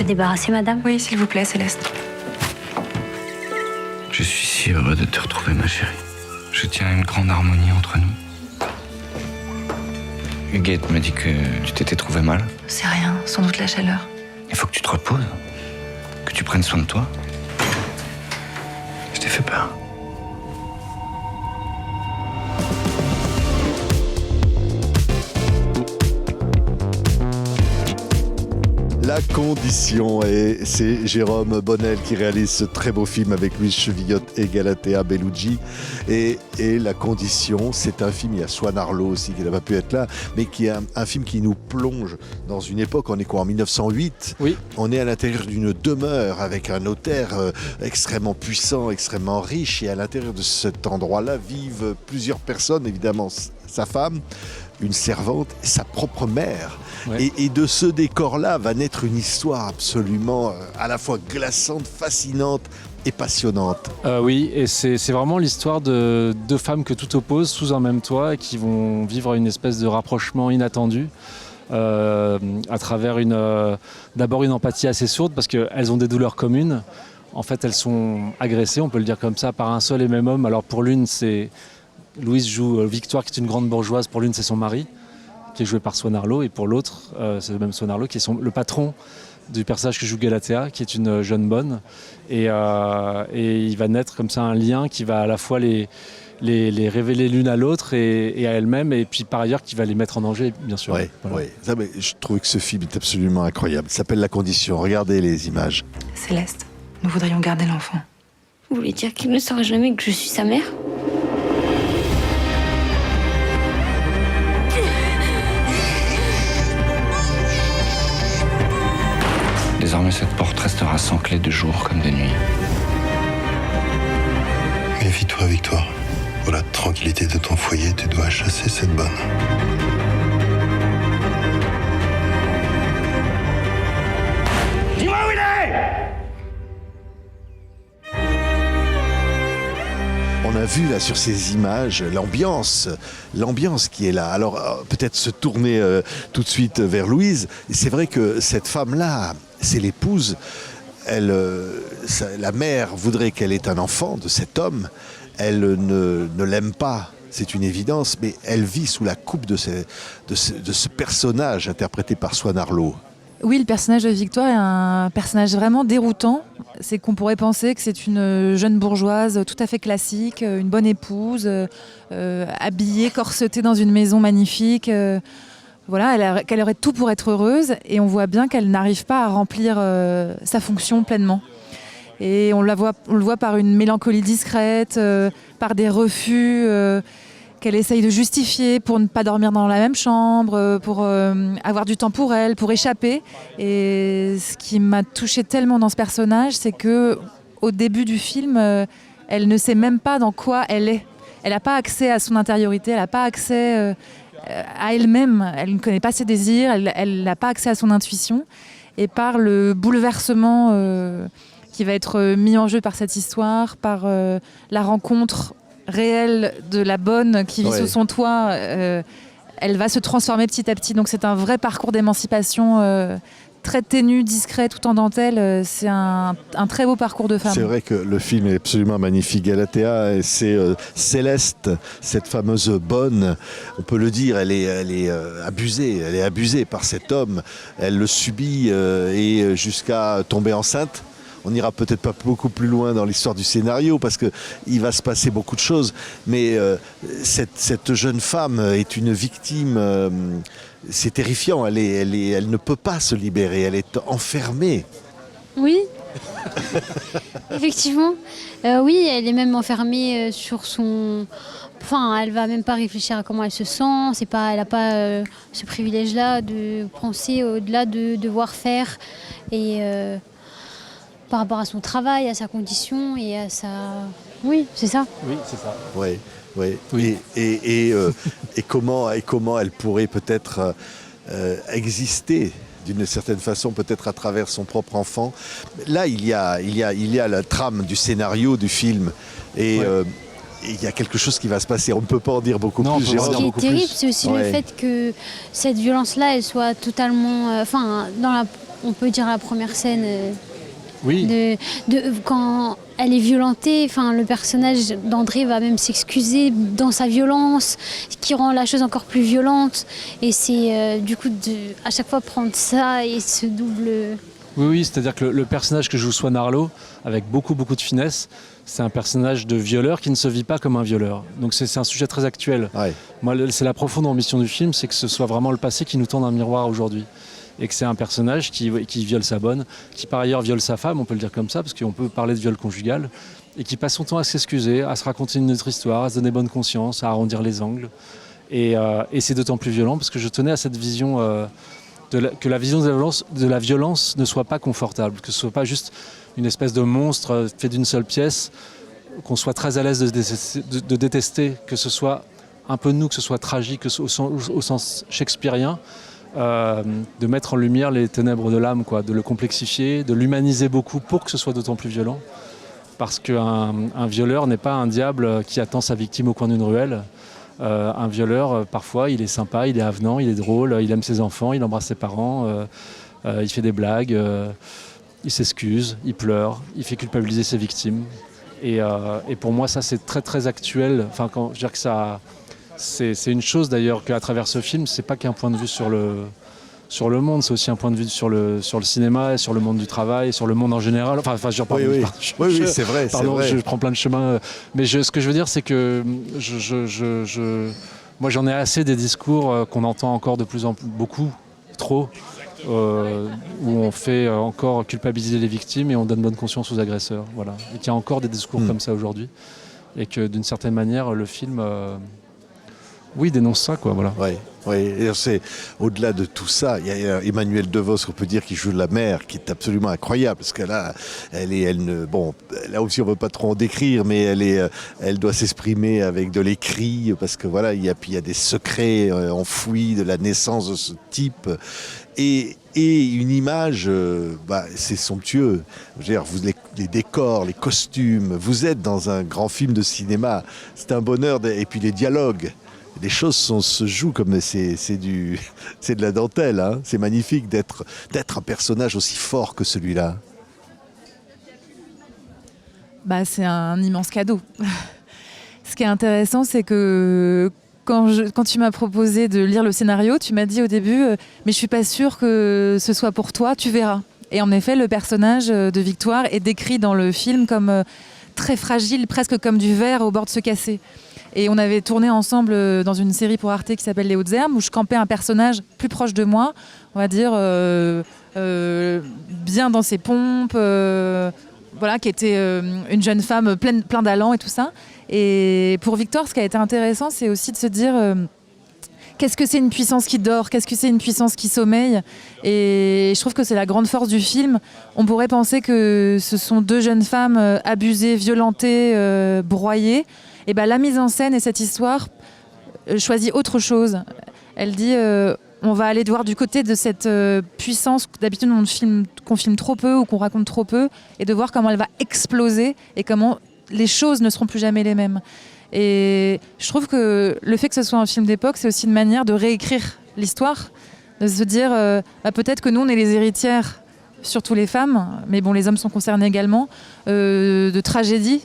peux débarrasser, madame? Oui, s'il vous plaît, Céleste. Je suis si heureux de te retrouver, ma chérie. Je tiens à une grande harmonie entre nous. Huguette m'a dit que tu t'étais trouvé mal. C'est rien, sans doute la chaleur. Il faut que tu te reposes, que tu prennes soin de toi. Je t'ai fait peur. La Condition, et c'est Jérôme Bonnel qui réalise ce très beau film avec Louise Chevillotte et Galatea Bellucci. Et La Condition, c'est un film, il y a Swan Arlo aussi qui n'a pas pu être là, mais qui est un film qui nous plonge dans une époque, on est quoi, en 1908 ? Oui. On est à l'intérieur d'une demeure avec un notaire extrêmement puissant, extrêmement riche, et à l'intérieur de cet endroit-là vivent plusieurs personnes, évidemment sa femme, une servante et sa propre mère. Ouais. Et de ce décor-là va naître une histoire absolument à la fois glaçante, fascinante et passionnante. Oui, et c'est vraiment l'histoire de deux femmes que tout oppose sous un même toit et qui vont vivre une espèce de rapprochement inattendu à travers d'abord une empathie assez sourde parce qu'elles ont des douleurs communes. En fait, elles sont agressées, on peut le dire comme ça, par un seul et même homme. Alors pour l'une, c'est Louise joue Victoire, qui est une grande bourgeoise. Pour l'une, c'est son mari, qui est joué par Swan Arlo. Et pour l'autre, c'est le même Swan Arlo, qui est le patron du personnage que joue Galatea, qui est une jeune bonne. Et il va naître comme ça un lien qui va à la fois les révéler l'une à l'autre et à elle-même. Et puis par ailleurs, qui va les mettre en danger, bien sûr. Oui, Voilà. oui. Ça, mais je trouve que ce film est absolument incroyable. Il s'appelle La Condition. Regardez les images. Céleste, nous voudrions garder l'enfant. Vous voulez dire qu'il ne saura jamais que je suis sa mère? Désormais, cette porte restera sans clé de jour comme de nuit. Méfie-toi, Victoire. Pour la tranquillité de ton foyer, tu dois chasser cette bonne. Dis-moi où il est! On a vu là sur ces images l'ambiance qui est là. Alors peut-être se tourner tout de suite vers Louise. C'est vrai que cette femme-là, c'est l'épouse. La mère voudrait qu'elle ait un enfant de cet homme. Elle ne l'aime pas, c'est une évidence, mais elle vit sous la coupe de ce personnage interprété par Swan Arlo. Oui, le personnage de Victoire est un personnage vraiment déroutant. C'est qu'on pourrait penser que c'est une jeune bourgeoise tout à fait classique, une bonne épouse, habillée, corsetée dans une maison magnifique. Voilà, qu'elle aurait tout pour être heureuse, et on voit bien qu'elle n'arrive pas à remplir sa fonction pleinement. Et on le voit par une mélancolie discrète, par des refus qu'elle essaye de justifier pour ne pas dormir dans la même chambre, pour avoir du temps pour elle, pour échapper. Et ce qui m'a touchée tellement dans ce personnage, c'est que au début du film, elle ne sait même pas dans quoi elle est. Elle n'a pas accès à son intériorité, elle n'a pas accès à elle-même. Elle ne connaît pas ses désirs, elle n'a pas accès à son intuition. Et par le bouleversement qui va être mis en jeu par cette histoire, par la rencontre réelle de la bonne qui vit sous son toit, elle va se transformer petit à petit. Donc c'est un vrai parcours d'émancipation très ténu, discret, tout en dentelle. C'est un très beau parcours de femme. C'est vrai que le film est absolument magnifique. Galatea, et c'est Céleste, cette fameuse bonne, on peut le dire, elle est abusée par cet homme. Elle le subit et jusqu'à tomber enceinte. On n'ira peut-être pas beaucoup plus loin dans l'histoire du scénario parce qu'il va se passer beaucoup de choses. Mais cette jeune femme est une victime. C'est terrifiant. Elle ne peut pas se libérer. Elle est enfermée. Oui. Effectivement. Oui, elle est même enfermée sur son... Enfin, elle va même pas réfléchir à comment elle se sent. Elle n'a pas ce privilège-là de penser au-delà de devoir faire. Et... par rapport à son travail, à sa condition et à sa... Oui, c'est ça. Oui, c'est ça. Oui. Oui. Et comment elle pourrait peut-être exister d'une certaine façon, peut-être à travers son propre enfant. Là, il y a la trame du scénario du film. Et il y a quelque chose qui va se passer. On ne peut pas en dire beaucoup plus. Ce qui est terrible, c'est aussi le fait que cette violence-là, elle soit totalement... on peut dire la première scène Oui, quand elle est violentée, enfin le personnage d'André va même s'excuser dans sa violence, ce qui rend la chose encore plus violente. Et c'est du coup à chaque fois prendre ça et ce double. oui, c'est-à-dire que le personnage que joue Swan Arlo, avec beaucoup de finesse, c'est un personnage de violeur qui ne se vit pas comme un violeur. Donc c'est un sujet très actuel. Ouais. Moi, c'est la profonde ambition du film, c'est que ce soit vraiment le passé qui nous tende un miroir aujourd'hui. Et que c'est un personnage qui viole sa bonne, qui par ailleurs viole sa femme, on peut le dire comme ça, parce qu'on peut parler de viol conjugal, et qui passe son temps à s'excuser, à se raconter une autre histoire, à se donner bonne conscience, à arrondir les angles. Et c'est d'autant plus violent parce que je tenais à cette vision, que la vision de la violence ne soit pas confortable, que ce ne soit pas juste une espèce de monstre fait d'une seule pièce, qu'on soit très à l'aise de détester, que ce soit un peu de nous, que ce soit tragique au sens shakespearien, de mettre en lumière les ténèbres de l'âme, quoi, de le complexifier, de l'humaniser beaucoup pour que ce soit d'autant plus violent. Parce qu'un violeur n'est pas un diable qui attend sa victime au coin d'une ruelle. Un violeur, parfois, il est sympa, il est avenant, il est drôle, il aime ses enfants, il embrasse ses parents, il fait des blagues, il s'excuse, il pleure, il fait culpabiliser ses victimes. Et pour moi, ça, c'est très, très actuel. Enfin, je veux dire que ça... C'est une chose d'ailleurs qu'à travers ce film, c'est pas qu'un point de vue sur le monde, c'est aussi un point de vue sur le cinéma, sur le monde du travail, sur le monde en général. Enfin Oui, c'est vrai. Pardon, c'est vrai. je prends plein de chemins. Mais ce que je veux dire, c'est que moi j'en ai assez des discours qu'on entend encore de plus en plus, beaucoup, trop, où on fait encore culpabiliser les victimes et on donne bonne conscience aux agresseurs. Voilà. Et qu'il y a encore des discours comme ça aujourd'hui. Et que d'une certaine manière, le film... oui, dénonce ça, quoi, voilà. Oui, et c'est au-delà de tout ça, il y a Emmanuelle DeVos, on peut dire, qui joue la mère, qui est absolument incroyable, parce que là, là aussi on ne veut pas trop en décrire, mais elle doit s'exprimer avec de l'écrit, parce que voilà, il y a des secrets enfouis de la naissance de ce type. Et une image, c'est somptueux. Je veux dire, les décors, les costumes, vous êtes dans un grand film de cinéma, c'est un bonheur, et puis les dialogues. Les choses se jouent comme c'est de la dentelle. Hein. C'est magnifique d'être un personnage aussi fort que celui-là. C'est un immense cadeau. Ce qui est intéressant, c'est que quand tu m'as proposé de lire le scénario, tu m'as dit au début mais je suis pas sûre que ce soit pour toi, tu verras. Et en effet, le personnage de Victoire est décrit dans le film comme très fragile, presque comme du verre au bord de se casser. Et on avait tourné ensemble dans une série pour Arte qui s'appelle Les Hautes Herbes, où je campais un personnage plus proche de moi, on va dire bien dans ses pompes, qui était une jeune femme plein d'allant et tout ça. Et pour Victoire, ce qui a été intéressant, c'est aussi de se dire qu'est-ce que c'est une puissance qui dort, qu'est-ce que c'est une puissance qui sommeille. Et je trouve que c'est la grande force du film. On pourrait penser que ce sont deux jeunes femmes abusées, violentées, broyées. Et la mise en scène et cette histoire choisit autre chose. Elle dit on va aller voir du côté de cette puissance d'habitude qu'on filme trop peu ou qu'on raconte trop peu, et de voir comment elle va exploser et comment les choses ne seront plus jamais les mêmes. Et je trouve que le fait que ce soit un film d'époque, c'est aussi une manière de réécrire l'histoire, de se dire peut-être que nous on est les héritières, surtout les femmes, mais bon, les hommes sont concernés également, de tragédies.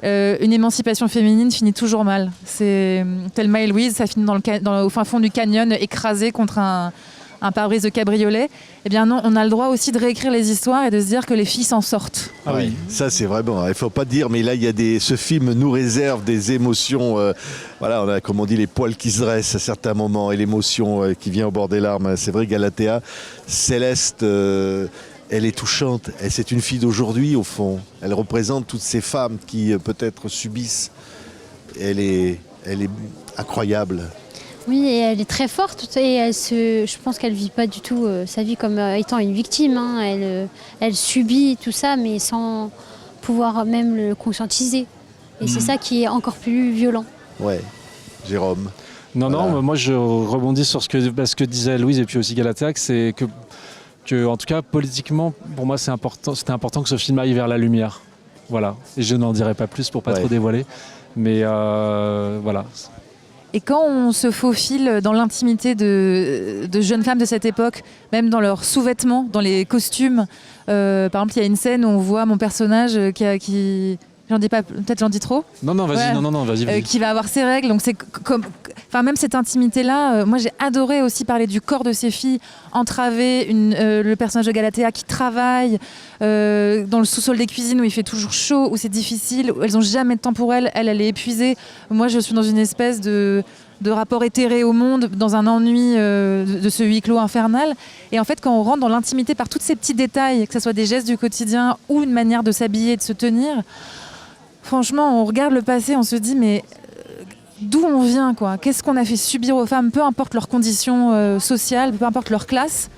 Une émancipation féminine finit toujours mal. C'est Thelma et Louise, ça finit au fin fond du canyon, écrasé contre un pare-brise de cabriolet. Eh bien non, on a le droit aussi de réécrire les histoires et de se dire que les filles s'en sortent. Ah oui, ça c'est vraiment, il ne faut pas dire, mais là ce film nous réserve des émotions, on a, comme on dit, les poils qui se dressent à certains moments et l'émotion qui vient au bord des larmes. C'est vrai, Galatea, Céleste... elle est touchante. C'est une fille d'aujourd'hui, au fond. Elle représente toutes ces femmes qui, peut-être, subissent. Elle est incroyable. Oui, et elle est très forte. Et je pense qu'elle ne vit pas du tout sa vie comme étant une victime. Hein. Elle subit tout ça, mais sans pouvoir même le conscientiser. Et c'est ça qui est encore plus violent. Ouais, Jérôme. Non, moi je rebondis sur ce que disait Louise et puis aussi Galatea, c'est que en tout cas politiquement pour moi c'était important que ce film aille vers la lumière, voilà, et je n'en dirai pas plus pour pas trop dévoiler, mais voilà. Et quand on se faufile dans l'intimité de jeunes femmes de cette époque, même dans leurs sous-vêtements, dans les costumes, par exemple, il y a une scène où on voit mon personnage qui j'en dis pas, peut-être j'en dis trop. Non, vas-y, Ouais. non, vas-y. Qui va avoir ses règles. Donc c'est comme, enfin même cette intimité-là. Moi j'ai adoré aussi parler du corps de ces filles entravées. Le personnage de Galatea qui travaille dans le sous-sol des cuisines où il fait toujours chaud, où c'est difficile, où elles ont jamais de temps pour elle. Elle est épuisée. Moi je suis dans une espèce de rapport éthéré au monde, dans un ennui de ce huis clos infernal. Et en fait, quand on rentre dans l'intimité par tous ces petits détails, que ce soit des gestes du quotidien ou une manière de s'habiller et de se tenir, franchement, on regarde le passé, on se dit, mais d'où on vient, quoi ? Qu'est-ce qu'on a fait subir aux femmes, peu importe leurs conditions sociales, peu importe leur classe,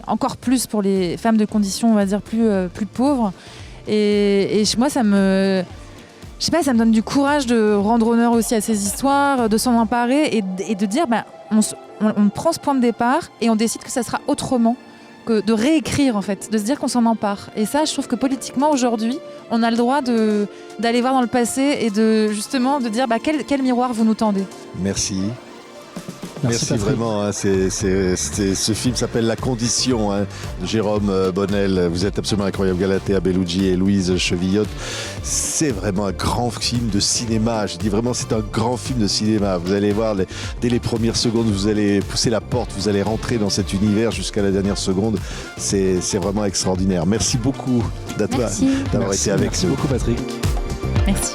encore plus pour les femmes de conditions, on va dire, plus pauvres. Et moi, ça me donne du courage de rendre honneur aussi à ces histoires, de s'en emparer et de dire, on prend ce point de départ et on décide que ça sera autrement, que de réécrire en fait, de se dire qu'on s'en empare. Et ça, je trouve que politiquement aujourd'hui, on a le droit d'aller voir dans le passé et de justement de dire quel miroir vous nous tendez. Merci. Merci, Patrick. Vraiment. Hein, ce film s'appelle La Condition, hein, de Jérôme Bonnel. Vous êtes absolument incroyable. Galatea Bellucci et Louise Chevillotte. C'est vraiment un grand film de cinéma. Je dis vraiment, c'est un grand film de cinéma. Vous allez voir, dès les premières secondes, vous allez pousser la porte, vous allez rentrer dans cet univers jusqu'à la dernière seconde. C'est vraiment extraordinaire. Merci beaucoup d'avoir été avec Merci nous. beaucoup, Patrick. Merci.